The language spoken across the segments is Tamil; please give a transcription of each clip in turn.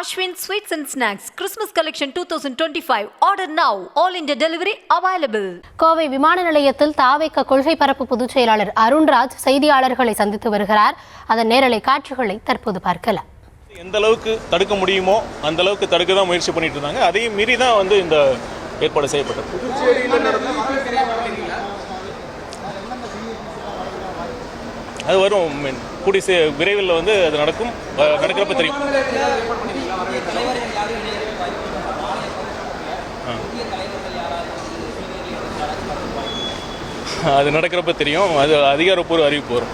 Ashwin Sweets and Snacks Christmas Collection 2025. Order now. All India delivery available. Kovai விமான நிலையத்தில் தாவேக கொள்கை பரப்பு பொதுச் செயலாளர் அருண்ராஜ் செய்தியாளர்களை சந்தித்து வருகிறார். அதன் நேரலை காட்சிகளை தற்போது பார்க்கலாம். எந்த அளவுக்கு தடுக்க முடியுமோ அந்த அளவுக்கு தடுக்க தான் முயற்சி பண்ணிட்டு இருந்தாங்க. அதையும் மீறி தான் இந்த ஏற்பாடு செய்யப்பட்டது. அது வரும் கூடிய விரைவில் அது நடக்கிறப்ப தெரியும். அது நடக்கிறப்ப தெரியும். அது அதிகாரப்பூர்வ அறிவிப்பு வரும்.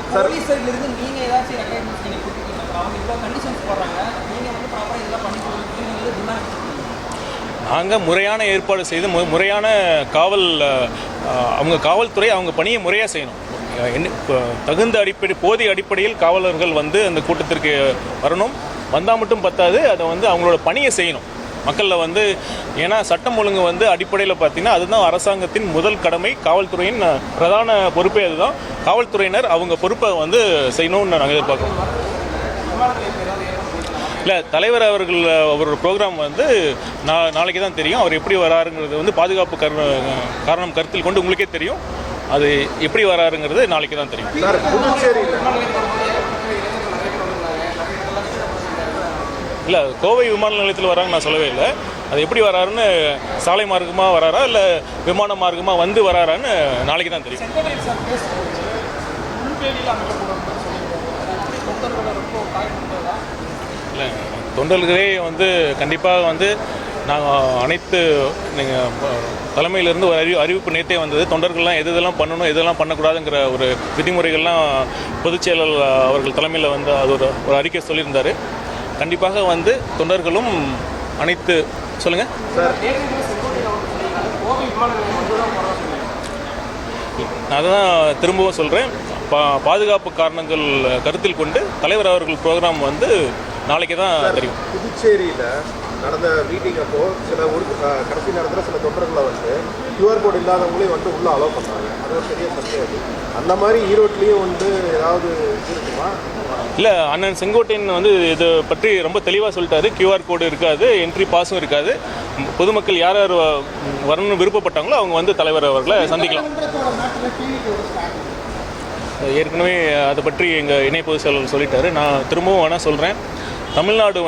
நாங்கள் முறையான ஏற்பாடு செய்து முறையான அவங்க காவல்துறை அவங்க பணியை முறையாக செய்யணும். தகுந்த போதிய அடிப்படையில் காவலர்கள் அந்த கூட்டத்திற்கு வரணும். வந்தால் மட்டும் பத்தாது, அதை அவங்களோட பணியை செய்யணும். மக்களில் ஏன்னா சட்டம் ஒழுங்கு அடிப்படையில் பார்த்தீங்கன்னா அதுதான் அரசாங்கத்தின் முதல் கடமை. காவல்துறையின் பிரதான பொறுப்பே அதுதான். காவல்துறையினர் அவங்க பொறுப்பை செய்யணும்னு நாங்கள் எதிர்பார்க்குறோம். இல்லை, தலைவர் அவரோட ப்ரோக்ராம் நாளைக்கு தான் தெரியும். அவர் எப்படி வராருங்கிறது பாதுகாப்பு காரணம் கருத்தில் கொண்டு உங்களுக்கே தெரியும். அது எப்படி வராருங்கிறது நாளைக்கு தான் தெரியும். இல்லை, கோவை விமான நிலையத்தில் வராங்க நான் சொல்லவே இல்லை. அது எப்படி வராருன்னு சாலை மார்க்கமாக வராரா இல்லை விமான மார்க்கமாக வராரான்னு நாளைக்கு தான் தெரியும். இல்லை, தொண்டர்களே கண்டிப்பாக நாங்கள் அனைத்து நீங்கள் தலைமையிலேருந்து ஒரு அறிவிப்பு நேற்றே வந்தது. தொண்டர்கள்லாம் எதெல்லாம் பண்ணணும் எதெல்லாம் பண்ணக்கூடாதுங்கிற ஒரு விதிமுறைகள்லாம் பொதுச் செயலாளர் அவர்கள் தலைமையில் அது ஒரு அறிக்கை சொல்லியிருந்தார். கண்டிப்பாக தொண்டர்களும் அனைத்து சொல்லுங்கள் நான் தான் திரும்பவும் சொல்கிறேன். பாதுகாப்பு காரணங்கள் கருத்தில் கொண்டு தலைவர் அவர்கள் ப்ரோக்ராம் நாளைக்கு தான் தெரியும். புதுச்சேரியில் நடந்த மீட்டிங் அப்போ கடைசி நேரத்தில் சில தொண்டர்களை கியூஆர் கோட் இல்லாதவங்களையும் உள்ள அலோவ் பண்ணாங்க. அது ஒரு பெரிய சந்தேகம். அந்த மாதிரி ஈரோட்லேயும் ஏதாவது இருக்குமா? இல்லை, அண்ணன் செங்கோட்டையன் இதை பற்றி ரொம்ப தெளிவாக சொல்லிட்டாரு. கியூஆர் கோடு இருக்காது, என்ட்ரி பாஸும் இருக்காது. பொதுமக்கள் யார் யார் வரணும்னு விருப்பப்பட்டாங்களோ அவங்க தலைவர் அவர்களை சந்திக்கலாம். ஏற்கனவே அதை பற்றி எங்கள் இணை பொதுச் செயலாளர் சொல்லிட்டாரு. நான் திரும்பவும் வேணால் சொல்கிறேன். தமிழ்நாடு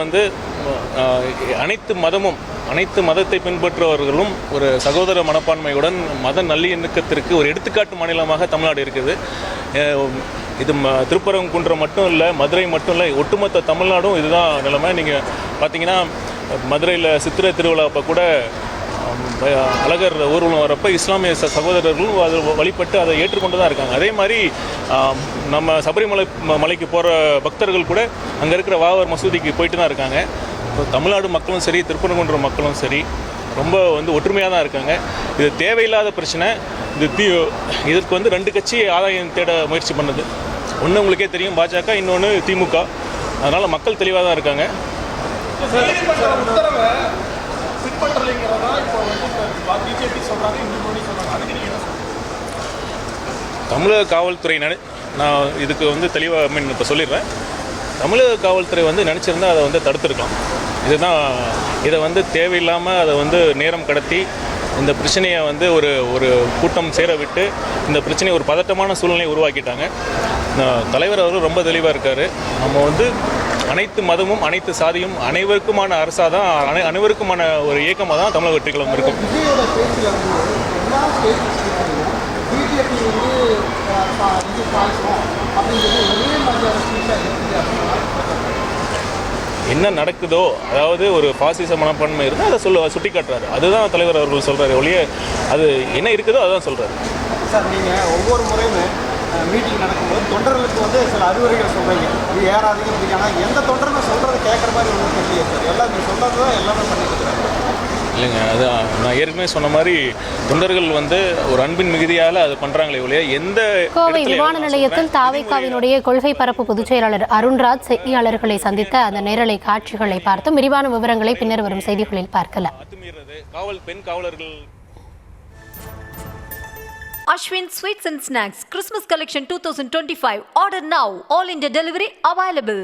அனைத்து மதத்தை பின்பற்றுபவர்களும் ஒரு சகோதர மனப்பான்மையுடன் மத நல்லிணக்கத்திற்கு ஒரு எடுத்துக்காட்டு மாநிலமாக தமிழ்நாடு இருக்குது. இது திருப்பரங்குன்றம் மட்டும் இல்லை, மதுரை மட்டும் இல்லை, ஒட்டுமொத்த தமிழ்நாடும் இதுதான் நிலைமை. நீங்கள் பார்த்தீங்கன்னா மதுரையில் சித்திரை திருவிழா அப்போ கூட அழகர் ஊர்வலம் வரப்போ இஸ்லாமிய சகோதரர்களும் அது வழிபட்டு அதை ஏற்றுக்கொண்டு தான் இருக்காங்க. அதே மாதிரி நம்ம மலைக்கு போகிற பக்தர்கள் கூட அங்கே இருக்கிற வாவர் மசூதிக்கு போயிட்டு தான் இருக்காங்க. தமிழ்நாடு மக்களும் சரி, திருப்பரங்குன்றம் மக்களும் சரி ரொம்ப ஒற்றுமையாக தான் இருக்காங்க. இது தேவையில்லாத பிரச்சனை. இதற்கு ரெண்டு கட்சி ஆதாயம் தேட முயற்சி பண்ணது. ஒன்று உங்களுக்கே தெரியும், பாஜக, இன்னொன்று திமுக. அதனால் மக்கள் தெளிவாக தான் இருக்காங்க. தமிழக காவல்துறை நான் இதுக்கு தெளிவாக இப்போ சொல்லிடுறேன். தமிழக காவல்துறை நினச்சிருந்தா அதை தடுத்துருக்கலாம். இதை தேவையில்லாமல் அதை நேரம் கடத்தி இந்த பிரச்சனையை ஒரு கூட்டம் சேர விட்டு இந்த பிரச்சனையை ஒரு பதட்டமான சூழ்நிலையை உருவாக்கிட்டாங்க. தலைவர் அவர்கள் ரொம்ப தெளிவாக இருக்கார். நம்ம அனைத்து மதமும் அனைத்து சாதியும் அனைவருக்குமான அரசாக தான், அனைவருக்குமான ஒரு இயக்கமாக தான் தமிழக வெற்றிகளும் இருக்கும். என்ன நடக்குதோ, அதாவது ஒரு பாசிச மனப்பான்மை இருந்தால் அதை சுட்டி காட்டுறாரு. அதுதான் தலைவர் அவர்கள் சொல்கிறாரு ஒழிய அது என்ன இருக்குதோ அதுதான் சொல்கிறாரு. சார், நீங்கள் ஒவ்வொரு முறையுமே மீட்டிங் நடக்கும்போது தொண்டர்களுக்கு சில அறிவுரைகள் சொல்கிறீங்க, இது ஏறாதீங்க அப்படின்னு. ஆனால் எந்த தொண்டர்கள் சொல்கிறத கேட்குற மாதிரி ஒன்றும் தெரியல சார். எல்லாம் நீங்கள் சொல்கிறது தான் எல்லாமே பண்ணிட்டு இருக்கிறாங்க. இல்லைங்க, அதான் நான் ஏற்கனவே சொன்ன மாதிரி தொண்டர்கள் ஒரு அன்பின் மிகுதியால் அது பண்ணுறாங்களே ஒழிய எந்த. கோவை விமான நிலையத்தில் தாவேகாவினுடைய கொள்கை பரப்பு பொதுச் செயலாளர் அருண்ராஜ் செய்தியாளர்களை சந்தித்த அந்த நேரலை காட்சிகளை பார்த்தும் விரிவான விவரங்களை பின்னர் வரும் செய்திகளில் பார்க்கலாம். பெண் காவலர்கள். Ashwin Sweets and Snacks Christmas Collection 2025. Order now. All India delivery available.